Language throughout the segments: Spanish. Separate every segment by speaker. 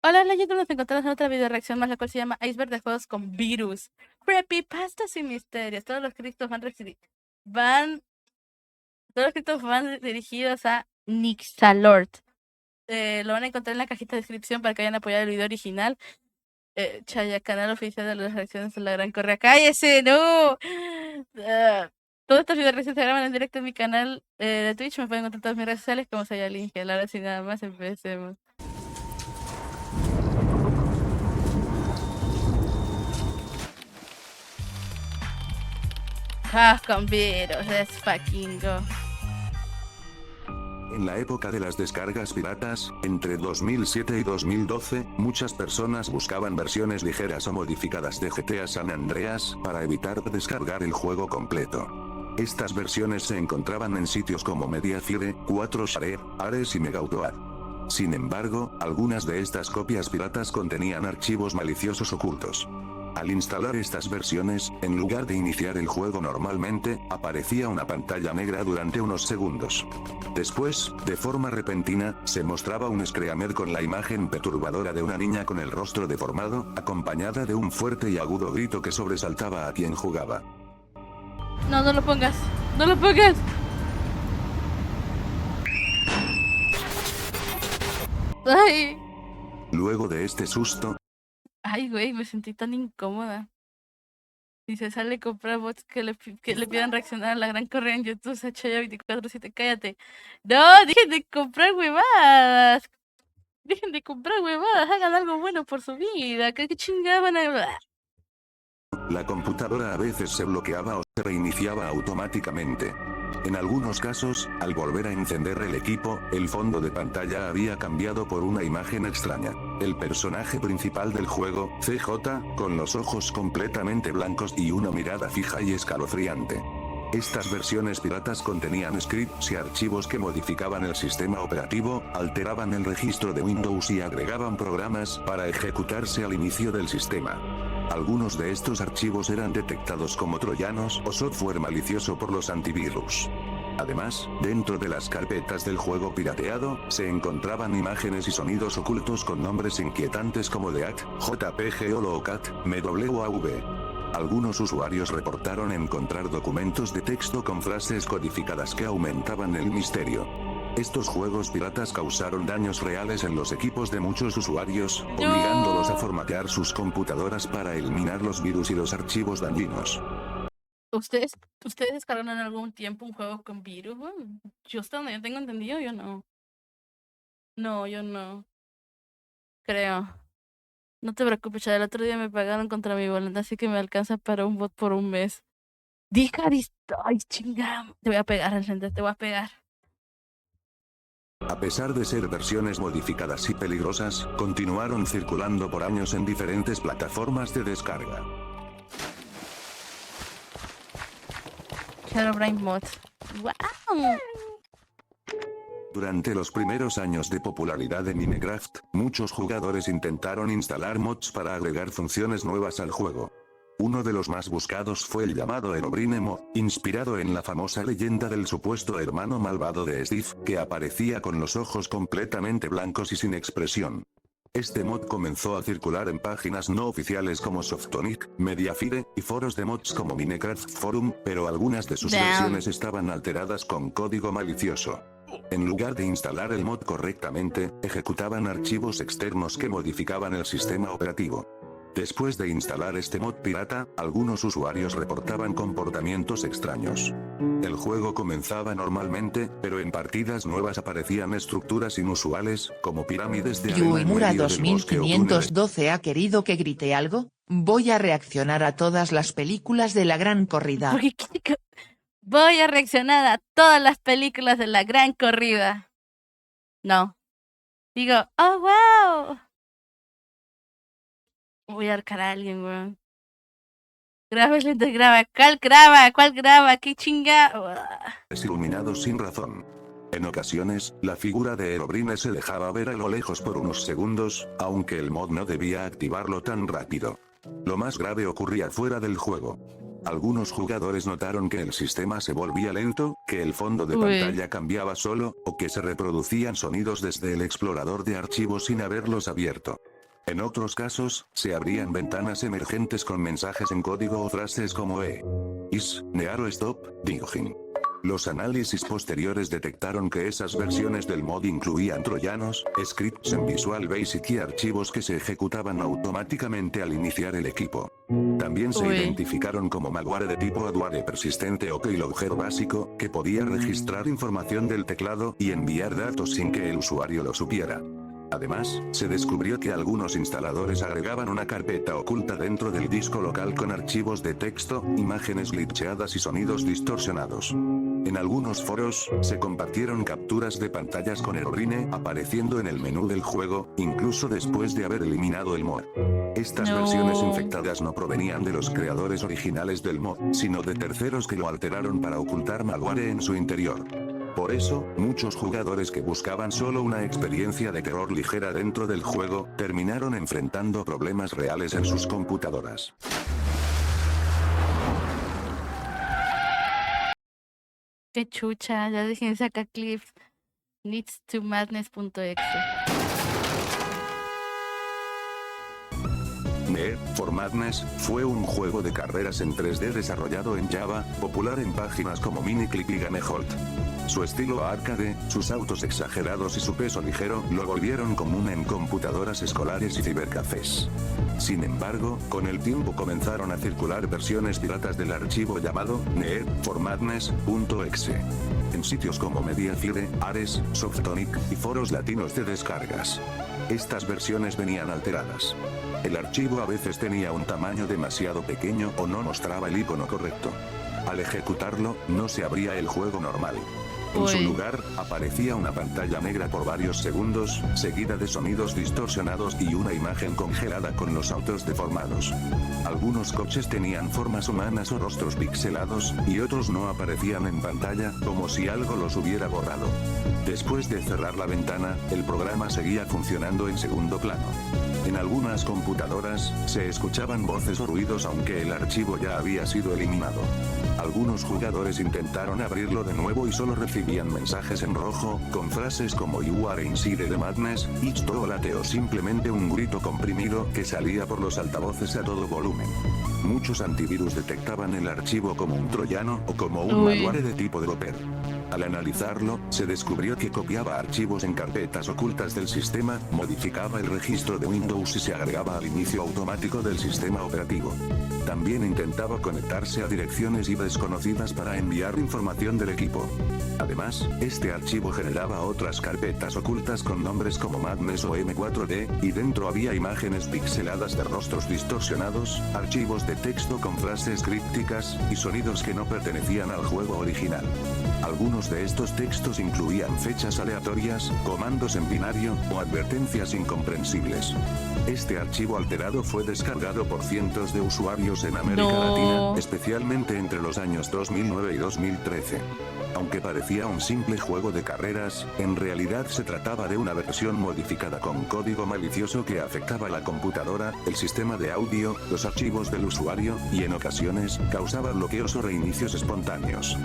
Speaker 1: Hola, hola, YouTube, nos encontramos en otra video reacción más, la cual se llama Iceberg de juegos con virus. Creepypastas y misterios. Todos los créditos van dirigidos a Nixalord. Lo van a encontrar en la cajita de descripción para que vayan a apoyar el video original. Chaya, canal oficial de las reacciones de la Gran Correa. ¡Cállese! ¡No! Todos estos videos reacciones se graban en directo en mi canal de Twitch. Me pueden encontrar en todas mis redes sociales como Sayalinge. Ahora sin nada más, empecemos. Con virus, let's fucking go.
Speaker 2: En la época de las descargas piratas, entre 2007 y 2012, muchas personas buscaban versiones ligeras o modificadas de GTA San Andreas para evitar descargar el juego completo. Estas versiones se encontraban en sitios como Mediafire, 4Share, Ares y Megautoad. Sin embargo, algunas de estas copias piratas contenían archivos maliciosos ocultos. Al instalar estas versiones, en lugar de iniciar el juego normalmente, aparecía una pantalla negra durante unos segundos. Después, de forma repentina, se mostraba un screamer con la imagen perturbadora de una niña con el rostro deformado, acompañada de un fuerte y agudo grito que sobresaltaba a quien jugaba.
Speaker 1: No, no lo pongas. No lo pongas. Ay.
Speaker 2: Luego de este susto,
Speaker 1: Ay, güey, me sentí tan incómoda. Si se sale a comprar bots que le pidan reaccionar a la Gran Correa en YouTube, Sachaya 24/7, cállate. No, dejen de comprar huevadas. Dejen de comprar huevadas, hagan algo bueno por su vida. ¿Qué chingada van a...?
Speaker 2: la computadora a veces se bloqueaba o se reiniciaba automáticamente. En algunos casos, al volver a encender el equipo, el fondo de pantalla había cambiado por una imagen extraña. El personaje principal del juego, CJ, con los ojos completamente blancos y una mirada fija y escalofriante. Estas versiones piratas contenían scripts y archivos que modificaban el sistema operativo, alteraban el registro de Windows y agregaban programas para ejecutarse al inicio del sistema. Algunos de estos archivos eran detectados como troyanos o software malicioso por los antivirus. Además, dentro de las carpetas del juego pirateado, se encontraban imágenes y sonidos ocultos con nombres inquietantes como DEAT, JPG o LOCAT, MWAV. Algunos usuarios reportaron encontrar documentos de texto con frases codificadas que aumentaban el misterio. Estos juegos piratas causaron daños reales en los equipos de muchos usuarios, obligándolos a formatear sus computadoras para eliminar los virus y los archivos dañinos.
Speaker 1: ¿Ustedes descargaron en algún tiempo un juego con virus? Bueno, yo hasta donde yo tengo entendido, yo no. No, yo no. Creo. No te preocupes, ya el otro día me pagaron contra mi voluntad, así que me alcanza para un bot por un mes. Ay, chingada. Te voy a pegar, Alcente, te voy a pegar.
Speaker 2: A pesar de ser versiones modificadas y peligrosas, continuaron circulando por años en diferentes plataformas de descarga.
Speaker 1: Herobrine Mod. ¡Wow!
Speaker 2: Durante los primeros años de popularidad de Minecraft, muchos jugadores intentaron instalar mods para agregar funciones nuevas al juego. Uno de los más buscados fue el llamado Herobrine Mod, inspirado en la famosa leyenda del supuesto hermano malvado de Steve, que aparecía con los ojos completamente blancos y sin expresión. Este mod comenzó a circular en páginas no oficiales como Softonic, Mediafire, y foros de mods como Minecraft Forum, pero algunas de sus versiones estaban alteradas con código malicioso. En lugar de instalar el mod correctamente, ejecutaban archivos externos que modificaban el sistema operativo. Después de instalar este mod pirata, algunos usuarios reportaban comportamientos extraños. El juego comenzaba normalmente, pero en partidas nuevas aparecían estructuras inusuales, como pirámides de arena en
Speaker 3: Yuimura
Speaker 2: medio del bosque o túneles.
Speaker 3: 2512 ¿ha querido que grite algo? Voy a reaccionar a todas las películas de la Gran Corrida.
Speaker 1: Voy a reaccionar a todas las películas de la Gran Corrida. No. Digo, oh, wow. Voy a arcar a alguien, weón. Graba, lento, graba. ¿Cuál graba? ¿Cuál graba? ¿Qué chinga?
Speaker 2: Iluminados sin razón. En ocasiones, la figura de Herobrine se dejaba ver a lo lejos por unos segundos, aunque el mod no debía activarlo tan rápido. Lo más grave ocurría fuera del juego. Algunos jugadores notaron que el sistema se volvía lento, que el fondo de pantalla cambiaba solo, o que se reproducían sonidos desde el explorador de archivos sin haberlos abierto. En otros casos, se abrían ventanas emergentes con mensajes en código o frases como is, near stop, dinging. Los análisis posteriores detectaron que esas versiones del mod incluían troyanos, scripts en Visual Basic y archivos que se ejecutaban automáticamente al iniciar el equipo. También se identificaron como malware de tipo adware persistente o keylogger básico, que podía registrar información del teclado y enviar datos sin que el usuario lo supiera. Además, se descubrió que algunos instaladores agregaban una carpeta oculta dentro del disco local con archivos de texto, imágenes glitcheadas y sonidos distorsionados. En algunos foros, se compartieron capturas de pantallas con Errorine apareciendo en el menú del juego, incluso después de haber eliminado el mod. Estas versiones infectadas no provenían de los creadores originales del mod, sino de terceros que lo alteraron para ocultar malware en su interior. Por eso, muchos jugadores que buscaban solo una experiencia de terror ligera dentro del juego, terminaron enfrentando problemas reales en sus computadoras.
Speaker 1: Qué chucha, ya dejen sacar clips. Needs2madness.exe.
Speaker 2: Need for Madness fue un juego de carreras en 3D desarrollado en Java, popular en páginas como Miniclip y Gamejolt. Su estilo arcade, sus autos exagerados y su peso ligero lo volvieron común en computadoras escolares y cibercafés. Sin embargo, con el tiempo comenzaron a circular versiones piratas del archivo llamado Need for Madness.exe en sitios como Mediafire, Ares, Softonic y foros latinos de descargas. Estas versiones venían alteradas. El archivo a veces tenía un tamaño demasiado pequeño o no mostraba el icono correcto. Al ejecutarlo, no se abría el juego normal. En su lugar, aparecía una pantalla negra por varios segundos, seguida de sonidos distorsionados y una imagen congelada con los autos deformados. Algunos coches tenían formas humanas o rostros pixelados, y otros no aparecían en pantalla, como si algo los hubiera borrado. Después de cerrar la ventana, el programa seguía funcionando en segundo plano. En algunas computadoras, se escuchaban voces o ruidos aunque el archivo ya había sido eliminado. Algunos jugadores intentaron abrirlo de nuevo y solo recibían mensajes en rojo, con frases como "You are inside the madness", "It's too late" o simplemente un grito comprimido que salía por los altavoces a todo volumen. Muchos antivirus detectaban el archivo como un troyano o como un malware de tipo dropper. Al analizarlo, se descubrió que copiaba archivos en carpetas ocultas del sistema, modificaba el registro de Windows y se agregaba al inicio automático del sistema operativo. También intentaba conectarse a direcciones IP desconocidas para enviar información del equipo. Además, este archivo generaba otras carpetas ocultas con nombres como Madness o M4D, y dentro había imágenes pixeladas de rostros distorsionados, archivos de texto con frases crípticas, y sonidos que no pertenecían al juego original. Algunos de estos textos incluían fechas aleatorias, comandos en binario, o advertencias incomprensibles. Este archivo alterado fue descargado por cientos de usuarios en América Latina, especialmente entre los años 2009 y 2013. Aunque parecía un simple juego de carreras, en realidad se trataba de una versión modificada con código malicioso que afectaba la computadora, el sistema de audio, los archivos del usuario, y en ocasiones, causaba bloqueos o reinicios espontáneos.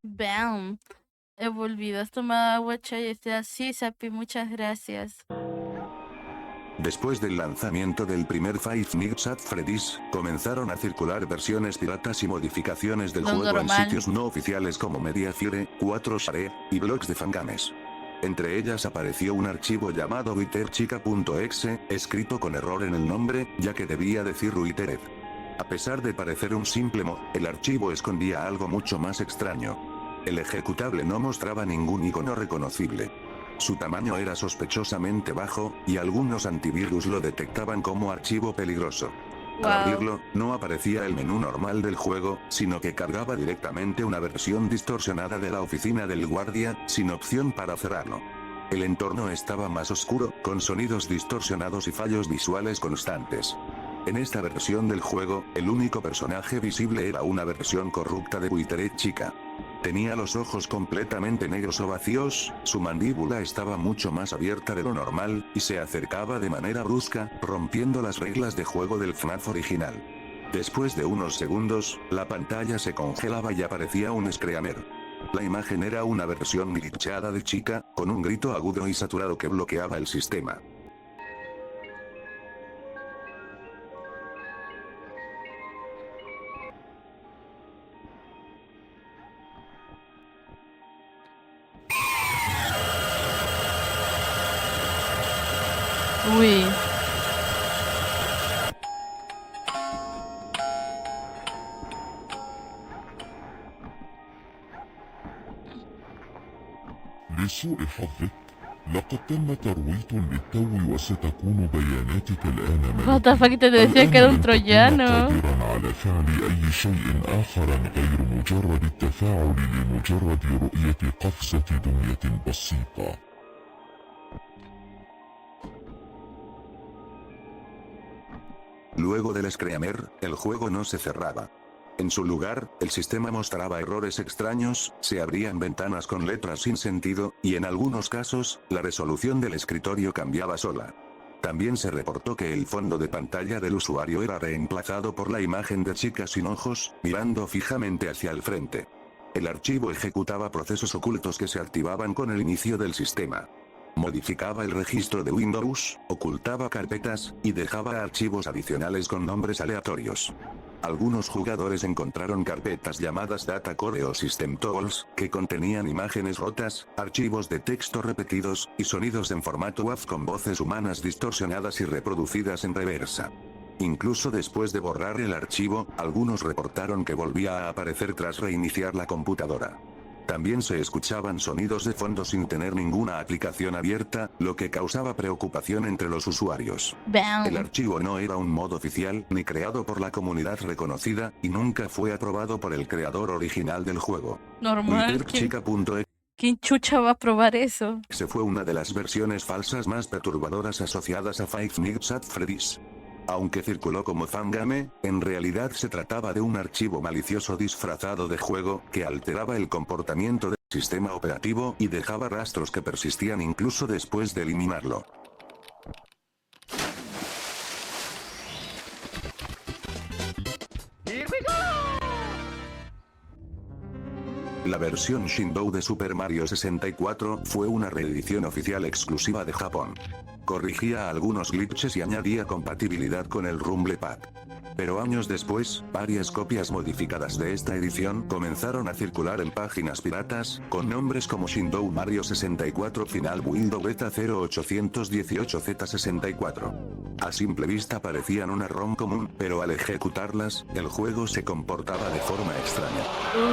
Speaker 1: Bam. He volvido. ¿Has tomado agua, Chay? Sí, Sapi, muchas gracias.
Speaker 2: Después del lanzamiento del primer Five Nights at Freddy's, comenzaron a circular versiones piratas y modificaciones del juego en sitios no oficiales como Mediafire, 4share, y blogs de fangames. Entre ellas apareció un archivo llamado witterchica.exe, escrito con error en el nombre, ya que debía decir Wittered. A pesar de parecer un simple mod, el archivo escondía algo mucho más extraño. El ejecutable no mostraba ningún icono reconocible. Su tamaño era sospechosamente bajo, y algunos antivirus lo detectaban como archivo peligroso. Al abrirlo, no aparecía el menú normal del juego, sino que cargaba directamente una versión distorsionada de la oficina del guardia, sin opción para cerrarlo. El entorno estaba más oscuro, con sonidos distorsionados y fallos visuales constantes. En esta versión del juego, el único personaje visible era una versión corrupta de Witterchica. Tenía los ojos completamente negros o vacíos, su mandíbula estaba mucho más abierta de lo normal, y se acercaba de manera brusca, rompiendo las reglas de juego del FNAF original. Después de unos segundos, la pantalla se congelaba y aparecía un screamer. La imagen era una versión glitchada de chica, con un grito agudo y saturado que bloqueaba el sistema.
Speaker 1: Uy.
Speaker 4: لسوء حظك، لقد تم ترويض للتو وستكون بياناتك الآن
Speaker 1: What the fuck, te decía que era un troyano.
Speaker 4: قادرا على فعل أي شيء آخر غير مجرد التفاعل لمجرد رؤية قفزة دمية بسيطة.
Speaker 2: Luego del screamer, el juego no se cerraba. En su lugar, el sistema mostraba errores extraños, se abrían ventanas con letras sin sentido, y en algunos casos, la resolución del escritorio cambiaba sola. También se reportó que el fondo de pantalla del usuario era reemplazado por la imagen de chica sin ojos, mirando fijamente hacia el frente. El archivo ejecutaba procesos ocultos que se activaban con el inicio del sistema. Modificaba el registro de Windows, ocultaba carpetas, y dejaba archivos adicionales con nombres aleatorios. Algunos jugadores encontraron carpetas llamadas Data Core o System Tools, que contenían imágenes rotas, archivos de texto repetidos, y sonidos en formato WAV con voces humanas distorsionadas y reproducidas en reversa. Incluso después de borrar el archivo, algunos reportaron que volvía a aparecer tras reiniciar la computadora. También se escuchaban sonidos de fondo sin tener ninguna aplicación abierta, lo que causaba preocupación entre los usuarios. El archivo no era un modo oficial ni creado por la comunidad reconocida, y nunca fue aprobado por el creador original del juego.
Speaker 1: Normal. ¿Quién chucha va a probar eso?
Speaker 2: Se fue una de las versiones falsas más perturbadoras asociadas a Five Nights at Freddy's. Aunque circuló como fangame, en realidad se trataba de un archivo malicioso disfrazado de juego, que alteraba el comportamiento del sistema operativo y dejaba rastros que persistían incluso después de eliminarlo. La versión Shinbou de Super Mario 64 fue una reedición oficial exclusiva de Japón. Corrigía algunos glitches y añadía compatibilidad con el Rumble Pack. Pero años después, varias copias modificadas de esta edición comenzaron a circular en páginas piratas, con nombres como Shinbou Mario 64 Final Window Beta 0818Z64. A simple vista parecían una ROM común, pero al ejecutarlas, el juego se comportaba de forma extraña.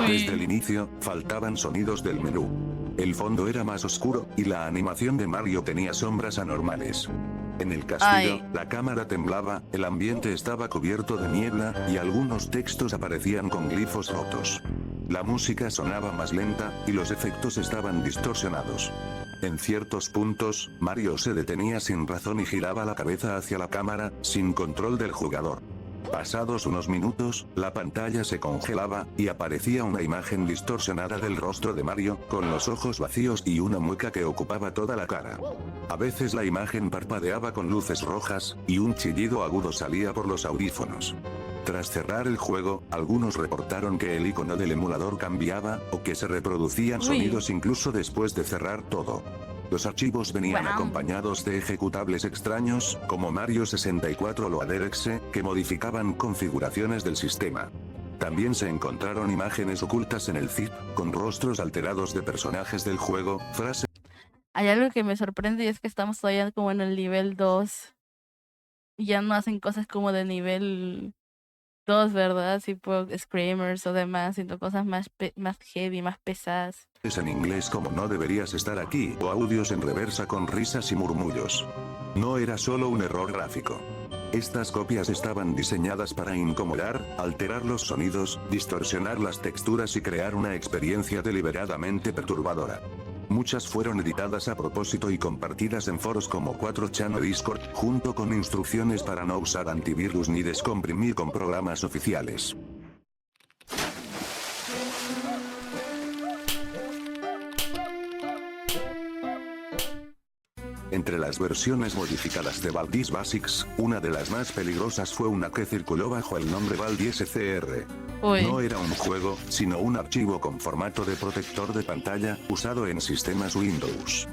Speaker 2: Desde el inicio, faltaban sonidos del menú. El fondo era más oscuro, y la animación de Mario tenía sombras anormales. En el castillo, la cámara temblaba, el ambiente estaba cubierto de niebla, y algunos textos aparecían con glifos rotos. La música sonaba más lenta, y los efectos estaban distorsionados. En ciertos puntos, Mario se detenía sin razón y giraba la cabeza hacia la cámara, sin control del jugador. Pasados unos minutos, la pantalla se congelaba, y aparecía una imagen distorsionada del rostro de Mario, con los ojos vacíos y una mueca que ocupaba toda la cara. A veces la imagen parpadeaba con luces rojas, y un chillido agudo salía por los audífonos. Tras cerrar el juego, algunos reportaron que el icono del emulador cambiaba, o que se reproducían sonidos incluso después de cerrar todo. Los archivos venían acompañados de ejecutables extraños, como Mario 64 Loader.exe, que modificaban configuraciones del sistema. También se encontraron imágenes ocultas en el zip, con rostros alterados de personajes del juego, frases...
Speaker 1: Hay algo que me sorprende y es que estamos todavía como en el nivel 2. Y ya no hacen cosas como de nivel 2, ¿verdad? Tipo screamers o demás, sino cosas más heavy, más pesadas.
Speaker 2: En inglés como no deberías estar aquí, o audios en reversa con risas y murmullos. No era solo un error gráfico. Estas copias estaban diseñadas para incomodar, alterar los sonidos, distorsionar las texturas y crear una experiencia deliberadamente perturbadora. Muchas fueron editadas a propósito y compartidas en foros como 4chan o Discord, junto con instrucciones para no usar antivirus ni descomprimir con programas oficiales. En Entre las versiones modificadas de Baldi's Basics, una de las más peligrosas fue una que circuló bajo el nombre Baldi SCR.
Speaker 1: Uy.
Speaker 2: No era un juego, sino un archivo con formato de protector de pantalla, usado en sistemas Windows.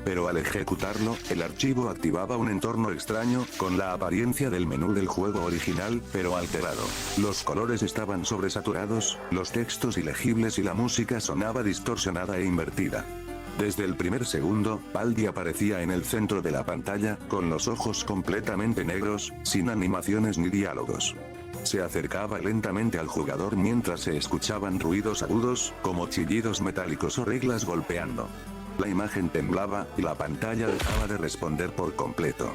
Speaker 2: Pero al ejecutarlo, el archivo activaba un entorno extraño, con la apariencia del menú del juego original, pero alterado. Los colores estaban sobresaturados, los textos ilegibles y la música sonaba distorsionada e invertida. Desde el primer segundo, Baldi aparecía en el centro de la pantalla, con los ojos completamente negros, sin animaciones ni diálogos. Se acercaba lentamente al jugador mientras se escuchaban ruidos agudos, como chillidos metálicos o reglas golpeando. La imagen temblaba, y la pantalla dejaba de responder por completo.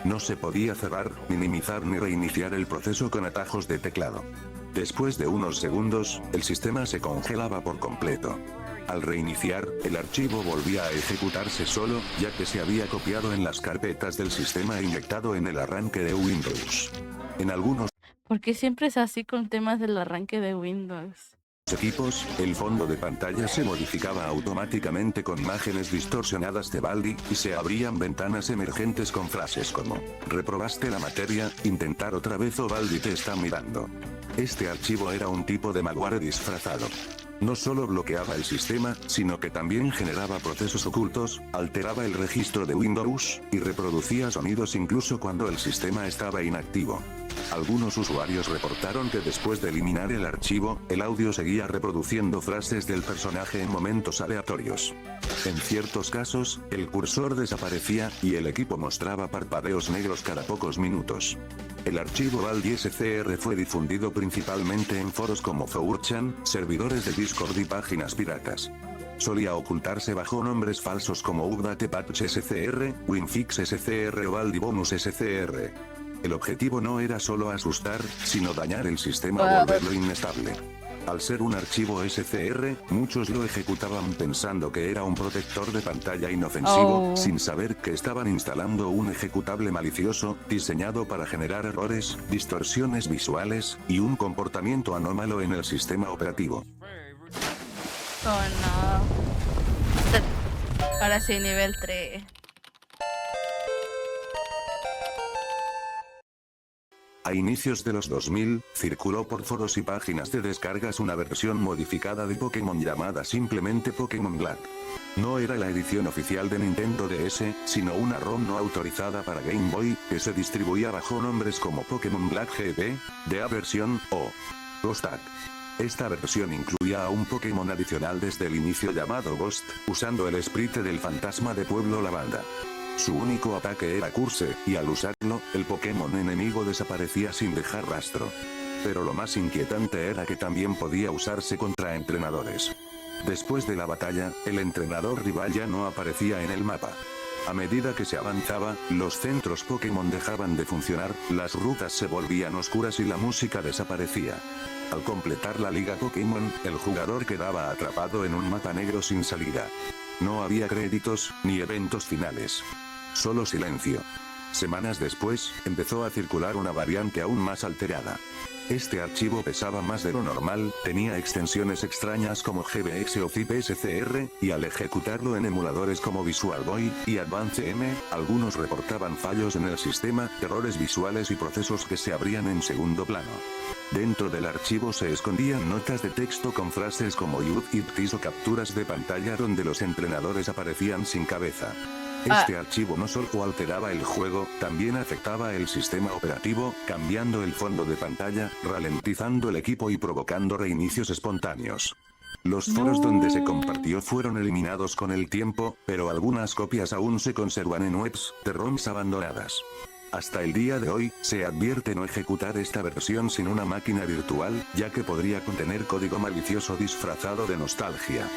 Speaker 2: No se podía cerrar, minimizar ni reiniciar el proceso con atajos de teclado. Después de unos segundos, el sistema se congelaba por completo. Al reiniciar, el archivo volvía a ejecutarse solo, ya que se había copiado en las carpetas del sistema e inyectado en el arranque de Windows. En algunos
Speaker 1: Porque siempre es así con temas del arranque de Windows.
Speaker 2: equipos, el fondo de pantalla se modificaba automáticamente con imágenes distorsionadas de Baldi, y se abrían ventanas emergentes con frases como: "Reprobaste la materia, intentar otra vez o Baldi te está mirando". Este archivo era un tipo de malware disfrazado. No solo bloqueaba el sistema, sino que también generaba procesos ocultos, alteraba el registro de Windows, y reproducía sonidos incluso cuando el sistema estaba inactivo. Algunos usuarios reportaron que después de eliminar el archivo, el audio seguía reproduciendo frases del personaje en momentos aleatorios. En ciertos casos, el cursor desaparecía, y el equipo mostraba parpadeos negros cada pocos minutos. El archivo Baldi SCR fue difundido principalmente en foros como 4chan, servidores de Discord y páginas piratas. Solía ocultarse bajo nombres falsos como Updatepatch SCR, Winfix SCR o Baldi Bonus SCR. El objetivo no era solo asustar, sino dañar el sistema o volverlo inestable. Al ser un archivo SCR, muchos lo ejecutaban pensando que era un protector de pantalla inofensivo, sin saber que estaban instalando un ejecutable malicioso, diseñado para generar errores, distorsiones visuales, y un comportamiento anómalo en el sistema operativo.
Speaker 1: Oh no. Ahora sí, nivel 3.
Speaker 2: A inicios de los 2000, circuló por foros y páginas de descargas una versión modificada de Pokémon llamada simplemente Pokémon Black. No era la edición oficial de Nintendo DS, sino una ROM no autorizada para Game Boy, que se distribuía bajo nombres como Pokémon Black GB, DA versión, o Ghost-Tag. Esta versión incluía a un Pokémon adicional desde el inicio llamado Ghost, usando el sprite del fantasma de Pueblo Lavanda. Su único ataque era Curse, y al usarlo, el Pokémon enemigo desaparecía sin dejar rastro. Pero lo más inquietante era que también podía usarse contra entrenadores. Después de la batalla, el entrenador rival ya no aparecía en el mapa. A medida que se avanzaba, los centros Pokémon dejaban de funcionar, las rutas se volvían oscuras y la música desaparecía. Al completar la liga Pokémon, el jugador quedaba atrapado en un mapa negro sin salida. No había créditos, ni eventos finales. Solo silencio. Semanas después, empezó a circular una variante aún más alterada. Este archivo pesaba más de lo normal, tenía extensiones extrañas como GBX o ZIP SCR, y al ejecutarlo en emuladores como Visual Boy y Advance M, algunos reportaban fallos en el sistema, errores visuales y procesos que se abrían en segundo plano. Dentro del archivo se escondían notas de texto con frases como "Youth It Is" o capturas de pantalla donde los entrenadores aparecían sin cabeza. Este archivo no solo alteraba el juego, también afectaba el sistema operativo, cambiando el fondo de pantalla, ralentizando el equipo y provocando reinicios espontáneos. Los foros donde se compartió fueron eliminados con el tiempo, pero algunas copias aún se conservan en webs de ROMs abandonadas. Hasta el día de hoy, se advierte no ejecutar esta versión sin una máquina virtual, ya que podría contener código malicioso disfrazado de nostalgia.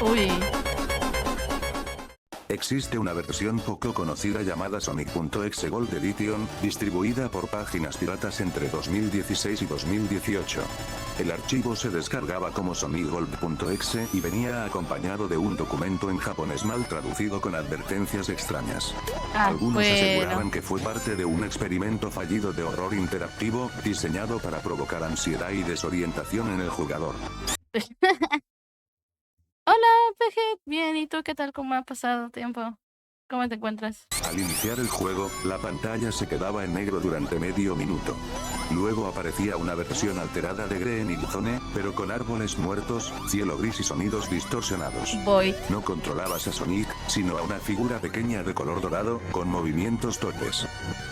Speaker 1: Uy.
Speaker 2: Existe una versión poco conocida llamada Sonic.exe Gold Edition, distribuida por páginas piratas entre 2016 y 2018. El archivo se descargaba como sonicgold.exe y venía acompañado de un documento en japonés mal traducido con advertencias extrañas. Algunos aseguraban que fue parte de un experimento fallido de horror interactivo, diseñado para provocar ansiedad y desorientación en el jugador.
Speaker 1: Hola, Peje. Bien, ¿y tú qué tal? ¿Cómo ha pasado tiempo? ¿Cómo te encuentras?
Speaker 2: Al iniciar el juego, la pantalla se quedaba en negro durante medio minuto. Luego aparecía una versión alterada de Green Hill Zone, pero con árboles muertos, cielo gris y sonidos distorsionados.
Speaker 1: Voy.
Speaker 2: No controlabas a Sonic, sino a una figura pequeña de color dorado, con movimientos torpes.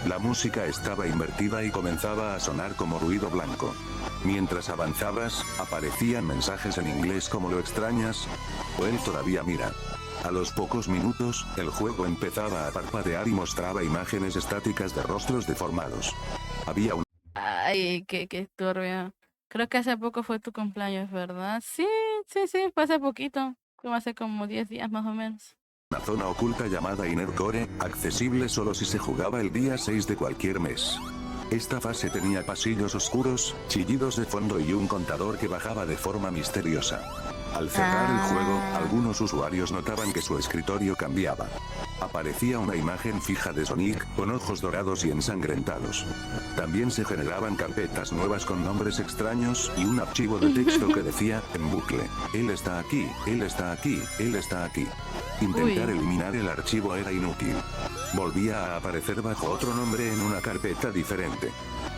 Speaker 2: La música estaba invertida y comenzaba a sonar como ruido blanco. Mientras avanzabas, aparecían mensajes en inglés como "lo extrañas" o "él todavía mira". A los pocos minutos, el juego empezaba a parpadear y mostraba imágenes estáticas de rostros deformados. Había
Speaker 1: Ay, qué turbio. Creo que hace poco fue tu cumpleaños, ¿verdad? Sí, fue hace poquito. Fue hace como 10 días más o menos.
Speaker 2: una zona oculta llamada Inner Core, accesible solo si se jugaba el día 6 de cualquier mes. Esta fase tenía pasillos oscuros, chillidos de fondo y un contador que bajaba de forma misteriosa. Al cerrar el juego, algunos usuarios notaban que su escritorio cambiaba. Aparecía una imagen fija de Sonic, con ojos dorados y ensangrentados. También se generaban carpetas nuevas con nombres extraños y un archivo de texto que decía, en bucle, "Él está aquí, él está aquí, él está aquí". Intentar eliminar el archivo era inútil. Volvía a aparecer bajo otro nombre en una carpeta diferente.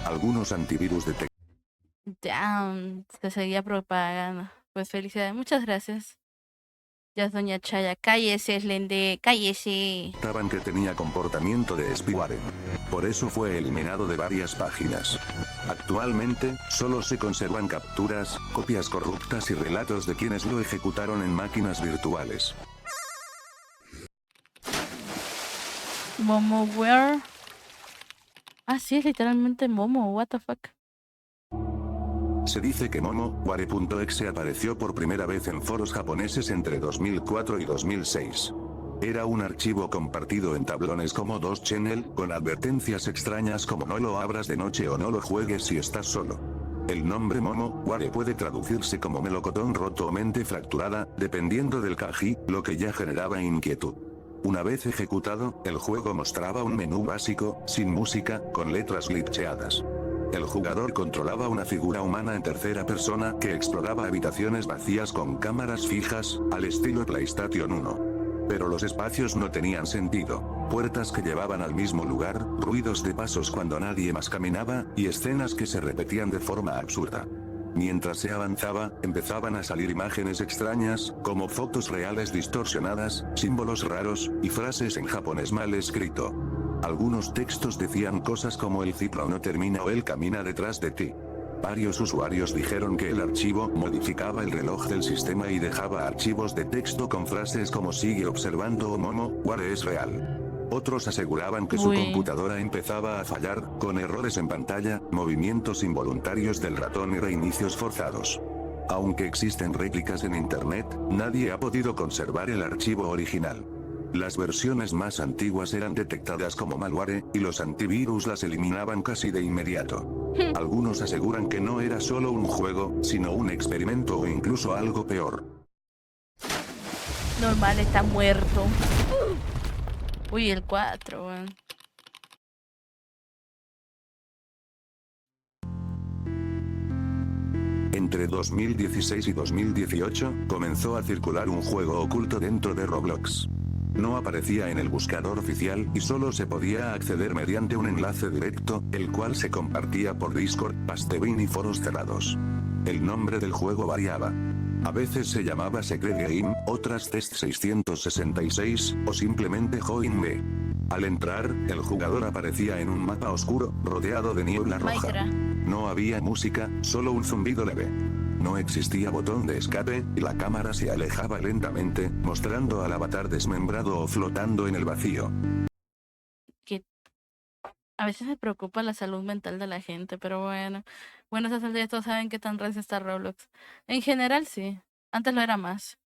Speaker 2: Algunos antivirus detectaban
Speaker 1: Damn, se seguía propagando. Pues felicidades, muchas gracias. Ya es doña Chaya. Cállese, Slende, cállese.
Speaker 2: que tenía comportamiento de spyware. Por eso fue eliminado de varias páginas. Actualmente, solo se conservan capturas, copias corruptas y relatos de quienes lo ejecutaron en máquinas virtuales.
Speaker 1: Momoware. Ah, sí, es literalmente Momo, what the fuck.
Speaker 2: Se dice que Momoware.exe apareció por primera vez en foros japoneses entre 2004 y 2006. Era un archivo compartido en tablones como 2channel, con advertencias extrañas como "no lo abras de noche" o "no lo juegues si estás solo". El nombre Momoware puede traducirse como melocotón roto o mente fracturada, dependiendo del kanji, lo que ya generaba inquietud. Una vez ejecutado, el juego mostraba un menú básico, sin música, con letras glitcheadas. El jugador controlaba una figura humana en tercera persona que exploraba habitaciones vacías con cámaras fijas, al estilo PlayStation 1. Pero los espacios no tenían sentido. Puertas que llevaban al mismo lugar, ruidos de pasos cuando nadie más caminaba, y escenas que se repetían de forma absurda. Mientras se avanzaba, empezaban a salir imágenes extrañas, como fotos reales distorsionadas, símbolos raros, y frases en japonés mal escrito. Algunos textos decían cosas como "el ciclo no termina" o "él camina detrás de ti". Varios usuarios dijeron que el archivo modificaba el reloj del sistema y dejaba archivos de texto con frases como "sigue observando" o "Momoware es real". Otros aseguraban que su computadora empezaba a fallar, con errores en pantalla, movimientos involuntarios del ratón y reinicios forzados. Aunque existen réplicas en internet, nadie ha podido conservar el archivo original. Las versiones más antiguas eran detectadas como malware, y los antivirus las eliminaban casi de inmediato. Algunos aseguran que no era solo un juego, sino un experimento o incluso algo peor.
Speaker 1: Normal, está muerto. Uy, el 4, weón.
Speaker 2: Entre 2016 y 2018, comenzó a circular un juego oculto dentro de Roblox. No aparecía en el buscador oficial y solo se podía acceder mediante un enlace directo, el cual se compartía por Discord, Pastebin y foros cerrados. El nombre del juego variaba. A veces se llamaba Secret Game, otras Test 666, o simplemente Join Me. Al entrar, el jugador aparecía en un mapa oscuro, rodeado de niebla roja. No había música, solo un zumbido leve. No existía botón de escape, y la cámara se alejaba lentamente, mostrando al avatar desmembrado o flotando en el vacío.
Speaker 1: A veces me preocupa la salud mental de la gente, pero bueno. Bueno, esas aldeas todos saben qué tan recio está Roblox. En general sí, antes lo era más.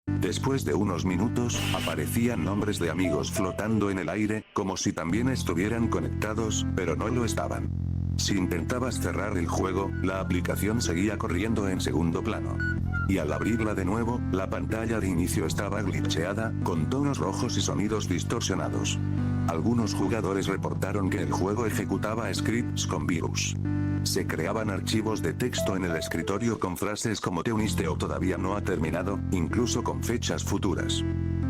Speaker 2: Después de unos minutos, aparecían nombres de amigos flotando en el aire, como si también estuvieran conectados, pero no lo estaban. Si intentabas cerrar el juego, la aplicación seguía corriendo en segundo plano. Y al abrirla de nuevo, la pantalla de inicio estaba glitcheada, con tonos rojos y sonidos distorsionados. Algunos jugadores reportaron que el juego ejecutaba scripts con virus. Se creaban archivos de texto en el escritorio con frases como "te uniste" o "todavía no ha terminado", incluso con fechas futuras.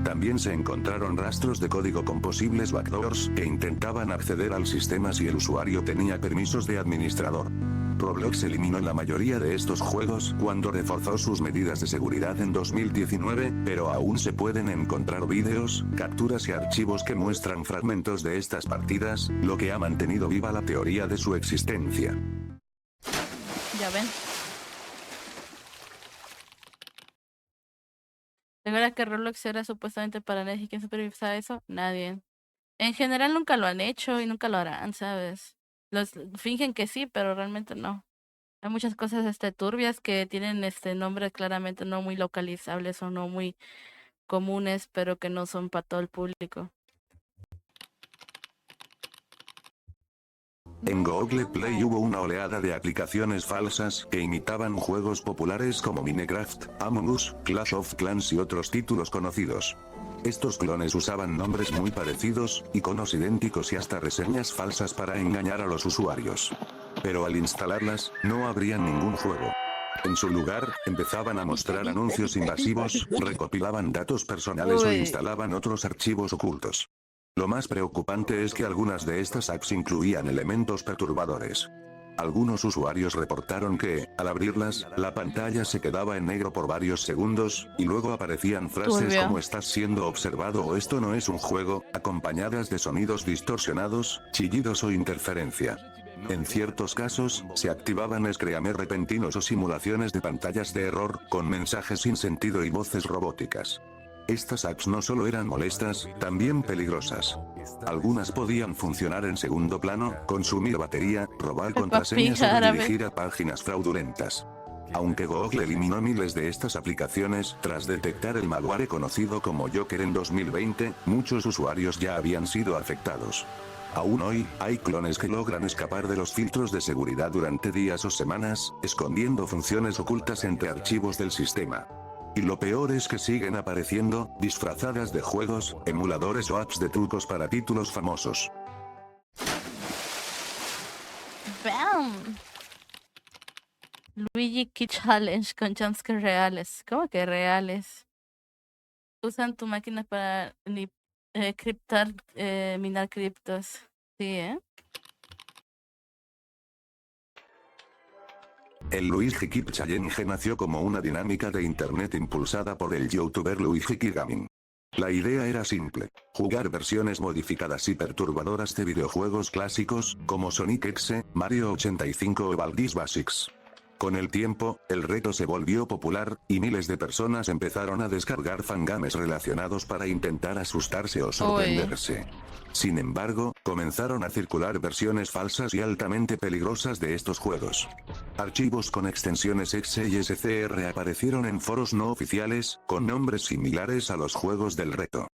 Speaker 2: También se encontraron rastros de código con posibles backdoors que intentaban acceder al sistema si el usuario tenía permisos de administrador. Roblox eliminó la mayoría de estos juegos cuando reforzó sus medidas de seguridad en 2019, pero aún se pueden encontrar vídeos, capturas y archivos que muestran fragmentos de estas partidas, lo que ha mantenido viva la teoría de su existencia.
Speaker 1: Ya ven. ¿Recuerda que Roblox era supuestamente para nadie? ¿Y quién supervisaba eso? Nadie. En general nunca lo han hecho y nunca lo harán, ¿sabes? Los fingen que sí, pero realmente no. Hay muchas cosas turbias que tienen nombres claramente no muy localizables o no muy comunes, pero que no son para todo el público.
Speaker 2: En Google Play hubo una oleada de aplicaciones falsas que imitaban juegos populares como Minecraft, Among Us, Clash of Clans y otros títulos conocidos. Estos clones usaban nombres muy parecidos, iconos idénticos y hasta reseñas falsas para engañar a los usuarios. Pero al instalarlas, no abrían ningún juego. En su lugar, empezaban a mostrar anuncios invasivos, recopilaban datos personales o instalaban otros archivos ocultos. Lo más preocupante es que algunas de estas apps incluían elementos perturbadores. Algunos usuarios reportaron que, al abrirlas, la pantalla se quedaba en negro por varios segundos, y luego aparecían frases como "estás siendo observado" o "esto no es un juego", acompañadas de sonidos distorsionados, chillidos o interferencia. En ciertos casos, se activaban screamers repentinos o simulaciones de pantallas de error, con mensajes sin sentido y voces robóticas. Estas apps no solo eran molestas, también peligrosas. Algunas podían funcionar en segundo plano, consumir batería, robar contraseñas o redirigir a páginas fraudulentas. Aunque Google eliminó miles de estas aplicaciones, tras detectar el malware conocido como Joker en 2020, muchos usuarios ya habían sido afectados. Aún hoy, hay clones que logran escapar de los filtros de seguridad durante días o semanas, escondiendo funciones ocultas entre archivos del sistema. Y lo peor es que siguen apareciendo, disfrazadas de juegos, emuladores o apps de trucos para títulos famosos.
Speaker 1: ¡Bam! Luigi Key Challenge con jumpscares reales. ¿Cómo que reales? Usan tu máquina para minar criptos. Sí, ¿eh?
Speaker 2: El Luigi Keep Challenge nació como una dinámica de internet impulsada por el youtuber Luigi Key Gaming. La idea era simple: jugar versiones modificadas y perturbadoras de videojuegos clásicos, como Sonic X, Mario 85 o Baldi's Basics. Con el tiempo, el reto se volvió popular, y miles de personas empezaron a descargar fangames relacionados para intentar asustarse o sorprenderse. Sin embargo, comenzaron a circular versiones falsas y altamente peligrosas de estos juegos. Archivos con extensiones exe y scr aparecieron en foros no oficiales, con nombres similares a los juegos del reto.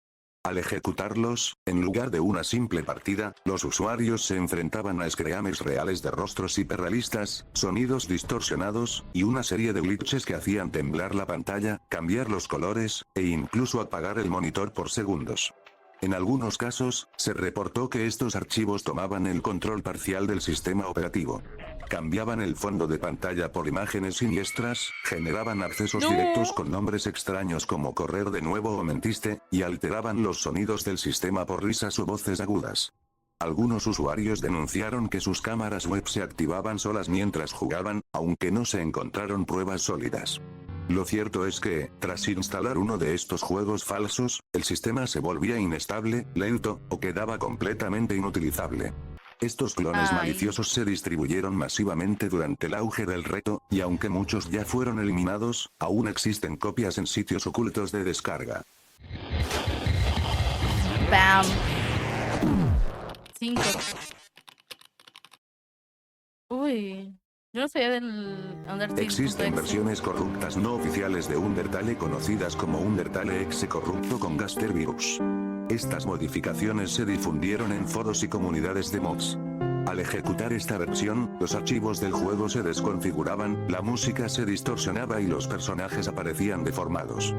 Speaker 2: Al ejecutarlos, en lugar de una simple partida, los usuarios se enfrentaban a screamers reales de rostros hiperrealistas, sonidos distorsionados, y una serie de glitches que hacían temblar la pantalla, cambiar los colores, e incluso apagar el monitor por segundos. En algunos casos, se reportó que estos archivos tomaban el control parcial del sistema operativo. Cambiaban el fondo de pantalla por imágenes siniestras, generaban accesos directos con nombres extraños como "correr de nuevo" o "mentiste", y alteraban los sonidos del sistema por risas o voces agudas. Algunos usuarios denunciaron que sus cámaras web se activaban solas mientras jugaban, aunque no se encontraron pruebas sólidas. Lo cierto es que, tras instalar uno de estos juegos falsos, el sistema se volvía inestable, lento, o quedaba completamente inutilizable. Estos clones maliciosos se distribuyeron masivamente durante el auge del reto, y aunque muchos ya fueron eliminados, aún existen copias en sitios ocultos de descarga.
Speaker 1: ¡Bam! 5. Uy, yo no sabía del Undertale.
Speaker 2: Existen versiones corruptas no oficiales de Undertale conocidas como Undertale Exe corrupto con Gaster Virus. Estas modificaciones se difundieron en foros y comunidades de mods. Al ejecutar esta versión, los archivos del juego se desconfiguraban, la música se distorsionaba y los personajes aparecían deformados.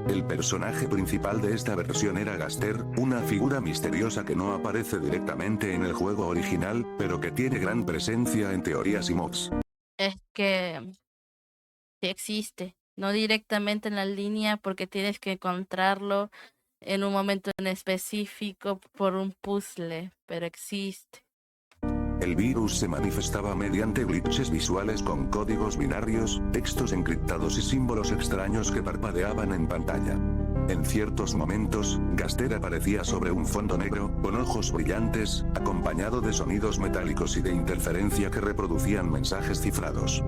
Speaker 2: El personaje principal de esta versión era Gaster, una figura misteriosa que no aparece directamente en el juego original, pero que tiene gran presencia en teorías y mods.
Speaker 1: Es que sí existe, no directamente en la línea porque tienes que encontrarlo en un momento en específico por un puzzle, pero existe.
Speaker 2: El virus se manifestaba mediante glitches visuales con códigos binarios, textos encriptados y símbolos extraños que parpadeaban en pantalla. En ciertos momentos, Gaster aparecía sobre un fondo negro, con ojos brillantes, acompañado de sonidos metálicos y de interferencia que reproducían mensajes cifrados.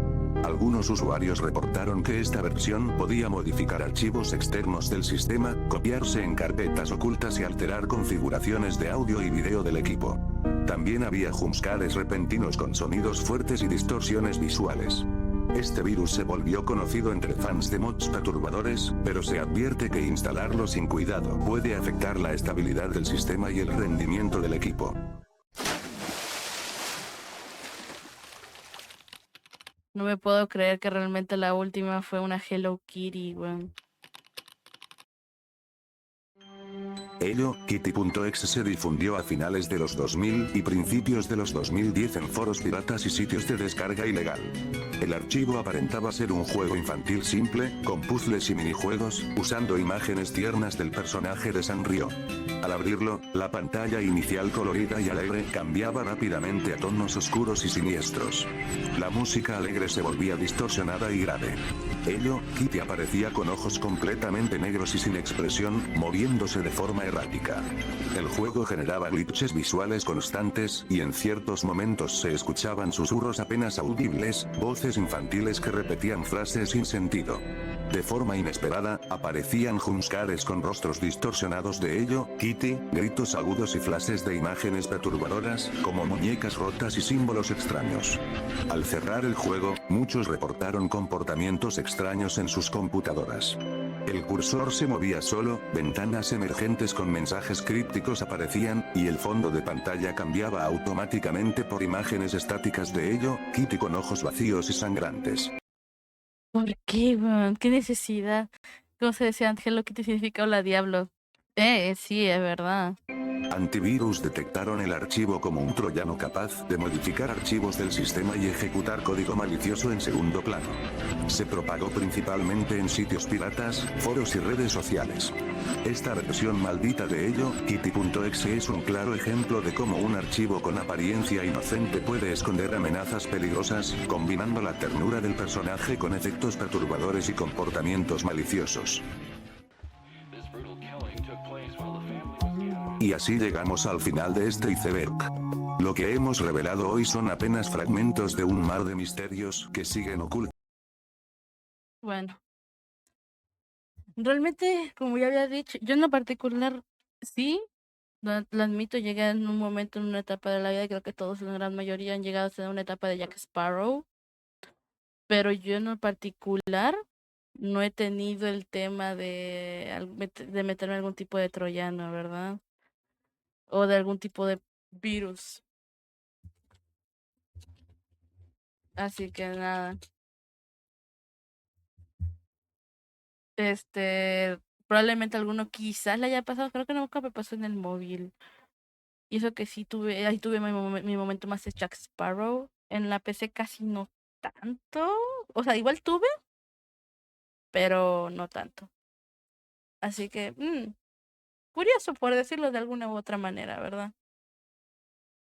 Speaker 2: Algunos usuarios reportaron que esta versión podía modificar archivos externos del sistema, copiarse en carpetas ocultas y alterar configuraciones de audio y video del equipo. También había jumpscares repentinos con sonidos fuertes y distorsiones visuales. Este virus se volvió conocido entre fans de mods perturbadores, pero se advierte que instalarlo sin cuidado puede afectar la estabilidad del sistema y el rendimiento del equipo.
Speaker 1: No me puedo creer que realmente la última fue una Hello Kitty, weón.
Speaker 2: Hello Kitty.exe se difundió a finales de los 2000 y principios de los 2010 en foros piratas y sitios de descarga ilegal. El archivo aparentaba ser un juego infantil simple, con puzzles y minijuegos, usando imágenes tiernas del personaje de Sanrio. Al abrirlo, la pantalla inicial colorida y alegre cambiaba rápidamente a tonos oscuros y siniestros. La música alegre se volvía distorsionada y grave. Hello Kitty aparecía con ojos completamente negros y sin expresión, moviéndose de forma errática. El juego generaba glitches visuales constantes, y en ciertos momentos se escuchaban susurros apenas audibles, voces infantiles que repetían frases sin sentido. De forma inesperada, aparecían jumpscares con rostros distorsionados de Hello Kitty, gritos agudos y flashes de imágenes perturbadoras, como muñecas rotas y símbolos extraños. Al cerrar el juego, muchos reportaron comportamientos extraños en sus computadoras. El cursor se movía solo, ventanas emergentes con mensajes crípticos aparecían, y el fondo de pantalla cambiaba automáticamente por imágenes estáticas de Hello Kitty con ojos vacíos y sangrantes.
Speaker 1: ¿Por qué, weón? ¿Qué necesidad? ¿Cómo se decía? Hello Kitty significa hola diablo. Sí, es verdad.
Speaker 2: Antivirus detectaron el archivo como un troyano capaz de modificar archivos del sistema y ejecutar código malicioso en segundo plano. Se propagó principalmente en sitios piratas, foros y redes sociales. Esta versión maldita de Hello Kitty.exe es un claro ejemplo de cómo un archivo con apariencia inocente puede esconder amenazas peligrosas, combinando la ternura del personaje con efectos perturbadores y comportamientos maliciosos. Y así llegamos al final de este iceberg. Lo que hemos revelado hoy son apenas fragmentos de un mar de misterios que siguen ocultos.
Speaker 1: Bueno. Realmente, como ya había dicho, yo en lo particular, sí, lo admito, llegué en un momento, en una etapa de la vida, creo que todos, la gran mayoría, han llegado a ser una etapa de Jack Sparrow, pero yo en lo particular no he tenido el tema de meterme algún tipo de troyano, ¿verdad? O de algún tipo de virus. Así que nada. Probablemente alguno quizás le haya pasado, creo que nunca me pasó en el móvil. Y eso que sí ahí tuve mi momento más de Jack Sparrow. En la PC casi no tanto. O sea, igual tuve, pero no tanto. Así que, curioso por decirlo de alguna u otra manera, ¿verdad?